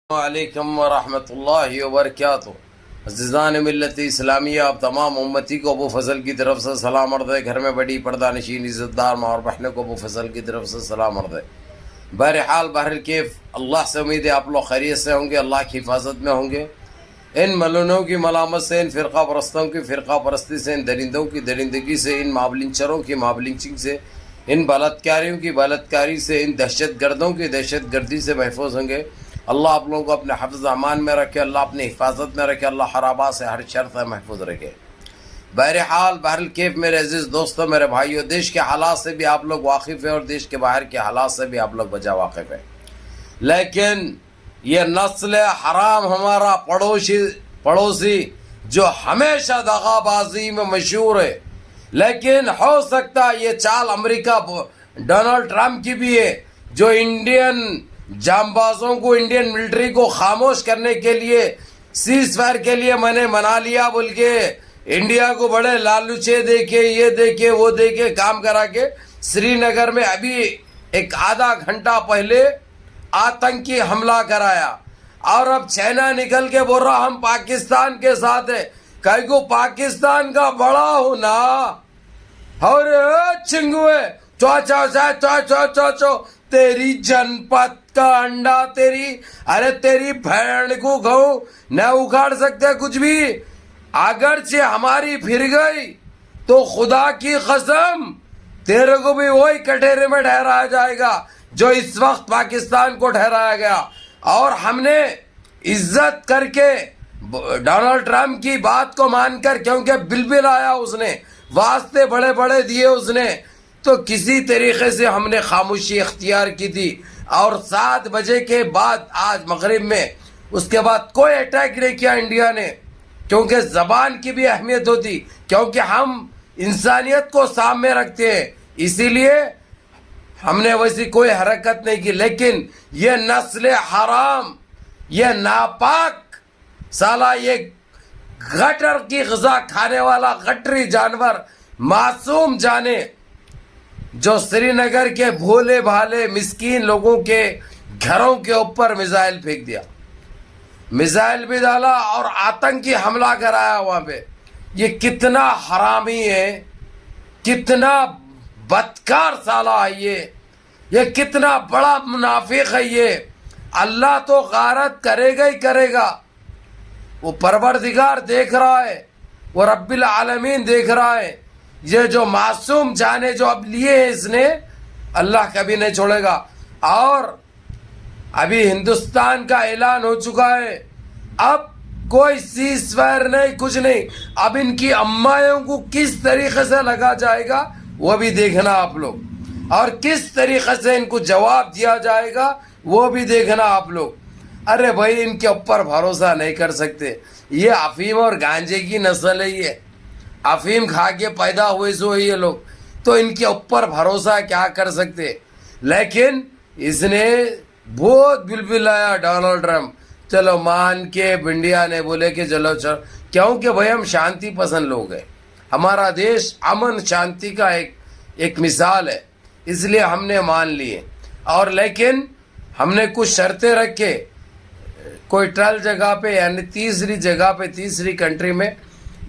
वालेकुम वरहमतुल्लाहि वबरकातुहू। अज़ीज़ान मिल्लत इस्लामिया, आप तमाम उम्मती को अबू फजल की तरफ से सलाम अर्ज़ है। घर में बड़ी पर्दा नशीन इज़्ज़तदार माँ और बहनों को अबू फजल की तरफ से सलाम अर्ज़ है। बहरहाल बहरकैफ अल्लाह से उम्मीद है आप लोग खैरियत से होंगे, अल्लाह की हिफाजत में होंगे। इन मलूनों की मलामत से, इन फ़िरक़ा परस्तों की फ़िरक़ा परस्ती से, इन दरिंदों की दरिंदगी से, इन माबलिंचरों की माबलिंचिंग से, इन बलात्कारियों की बलात्कारी से, इन दहशत गर्दों की दहशत गर्दी से महफूज होंगे। अल्लाह आप लोगों को अपने हफ्ज़ अमान में रखे, अल्लाह अपनी हिफाजत में रखे, अल्लाह हर आबा से हर शर से महफूज रखे। बहरहाल बहरकैफ मेरे अजीज़ दोस्तों, मेरे भाइयों, देश के हालात से भी आप लोग वाकिफ़ हैं और देश के बाहर के हालात से भी आप लोग बजा वाकिफ़ हैं। लेकिन ये नस्ल हराम हमारा पड़ोसी जो हमेशा दगाबाजी में मशहूर है, लेकिन हो सकता है ये चाल अमेरिका डोनाल्ड ट्रंप की भी है, जो इंडियन जांबाजों को, इंडियन मिलिट्री को खामोश करने के लिए, सीज फायर के लिए मैंने मना लिया बोल के इंडिया को बड़े लालूचे देके, ये देके वो देके काम करा के श्रीनगर में अभी एक आधा घंटा पहले आतंकी हमला कराया। और अब चाइना निकल के बोल रहा हम पाकिस्तान के साथ है। कई को पाकिस्तान का बड़ा हो ना, और चिंगुए चो चो चो चो चो चो चो तेरी जनपद का अंडा, तेरी अरे तेरी भैंड को गऊ न उखाड़ सकते कुछ भी। अगर से हमारी फिर गई तो खुदा की कसम तेरे को भी वही कटोरे में ठहराया जाएगा जो इस वक्त पाकिस्तान को ठहराया गया। और हमने इज्जत करके डोनाल्ड ट्रंप की बात को मानकर, क्योंकि बिल आया उसने, वास्ते बड़े बड़े दिए उसने, तो किसी तरीके से हमने खामोशी इख्तियार की थी। और 7 बजे के बाद आज मगरिब में उसके बाद कोई अटैक नहीं किया इंडिया ने, क्योंकि ज़बान की भी अहमियत होती, क्योंकि हम इंसानियत को सामने रखते हैं, इसीलिए हमने वैसी कोई हरकत नहीं की। लेकिन ये नस्ल हराम, ये नापाक साला, ये गटर की ग़िज़ा खाने वाला गटरी जानवर, मासूम जाने, जो श्रीनगर के भोले भाले मिस्कीन लोगों के घरों के ऊपर मिसाइल फेंक दिया, मिसाइल भी डाला और आतंकी हमला कराया वहाँ पे। ये कितना हरामी है, कितना बदकार साला है ये कितना बड़ा मुनाफिक है ये। अल्लाह तो गारत करेगा ही करेगा, वो परवरदिगार देख रहा है, वो रब्बिल आलमीन देख रहा है। ये जो मासूम जाने जो अब लिए हैं इसने, अल्लाह कभी नहीं छोड़ेगा। और अभी हिंदुस्तान का ऐलान हो चुका है, अब कोई सीज फायर नहीं, कुछ नहीं। अब इनकी अम्माओं को किस तरीके से लगा जाएगा वो भी देखना आप लोग, और किस तरीके से इनको जवाब दिया जाएगा वो भी देखना आप लोग। अरे भाई, इनके ऊपर भरोसा नहीं कर सकते। ये अफीम और गांजे की नस्ल है, ये अफीम खा के पैदा हुए सो ये लोग, तो इनके ऊपर भरोसा क्या कर सकते। लेकिन इसने बहुत बिलबिलाया डोनाल्ड ट्रंप, चलो मान के इंडिया ने बोले कि चलो चलो, क्योंकि भाई हम शांति पसंद लोग हैं, हमारा देश अमन शांति का एक मिसाल है, इसलिए हमने मान लिए। और लेकिन हमने कुछ शर्तें रखे, कोई ट्रल जगह पे यानी तीसरी जगह पे, तीसरी कंट्री में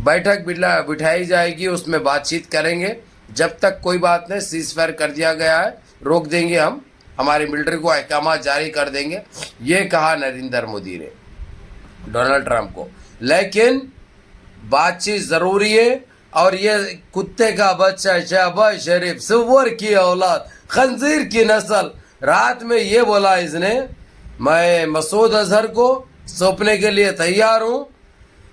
बैठक बिठाई जाएगी, उसमें बातचीत करेंगे। जब तक कोई बात नहीं, सीज फायर कर दिया गया है, रोक देंगे हम, हमारी मिलिट्री को अहकाम जारी कर देंगे, ये कहा नरेंद्र मोदी ने डोनाल्ड ट्रंप को। लेकिन बातचीत ज़रूरी है। और ये कुत्ते का बच्चा, शहबाज शरीफ, सुअर की औलाद, खंजीर की नस्ल, रात में ये बोला इसने, मैं मसूद अजहर को सौंपने के लिए तैयार हूँ,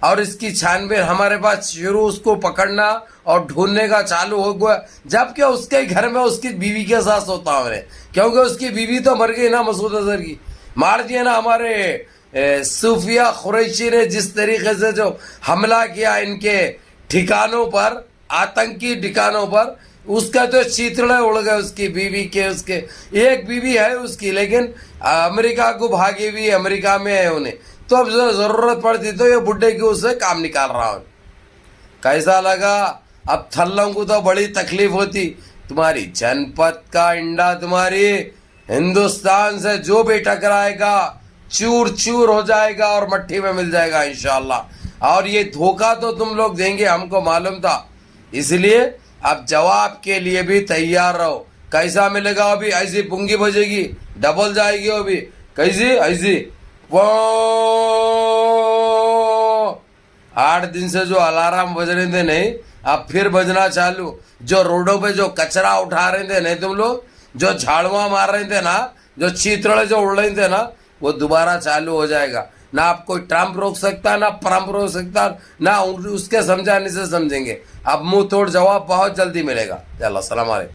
और इसकी छानबीन हमारे पास शुरू, उसको पकड़ना और ढूंढने का चालू हो गया, जबकि उसके घर में उसकी बीवी के साथ सोता हमने, क्योंकि उसकी बीवी तो मर गई ना, मसूद अजहर की मार दिया ना हमारे सूफिया कुरैशी ने, जिस तरीके से जो हमला किया इनके ठिकानों पर, आतंकी ठिकानों पर, उसका तो शीतड़े उड़ गए उसकी बीवी के। उसके एक बीवी है उसकी, लेकिन अमेरिका को भागी हुई, अमेरिका में है उन्हें, तो अब जरूरत पड़ती तो ये बुढ़े की उससे काम निकाल रहा हूँ। कैसा लगा? अब थल्लों को तो बड़ी तकलीफ होती, तुम्हारी जनपद का अंडा, तुम्हारी हिंदुस्तान से जो भी टकराएगा चूर चूर हो जाएगा और मट्टी में मिल जाएगा इंशाअल्लाह। और ये धोखा तो तुम लोग देंगे, हमको मालूम था, इसलिए अब जवाब के लिए भी तैयार रहो। कैसा मिलेगा? अभी ऐसी पुंगी बजेगी, डबल जाएगी। अभी कैसी? ऐसी 8 दिन से जो अलार्म बज रहे थे नहीं, अब फिर बजना चालू। जो रोडों पे जो कचरा उठा रहे थे नहीं तुम लोग, जो झाड़ुआ मार रहे थे ना, जो चीतड़े जो उड़ रहे थे ना, वो दोबारा चालू हो जाएगा। ना आप कोई ट्रम्प रोक सकता, ना परम्प रोक सकता, ना उसके समझाने से समझेंगे। अब मुंह तोड़ जवाब बहुत जल्दी मिलेगा। चलो, सलाम अलैकुम।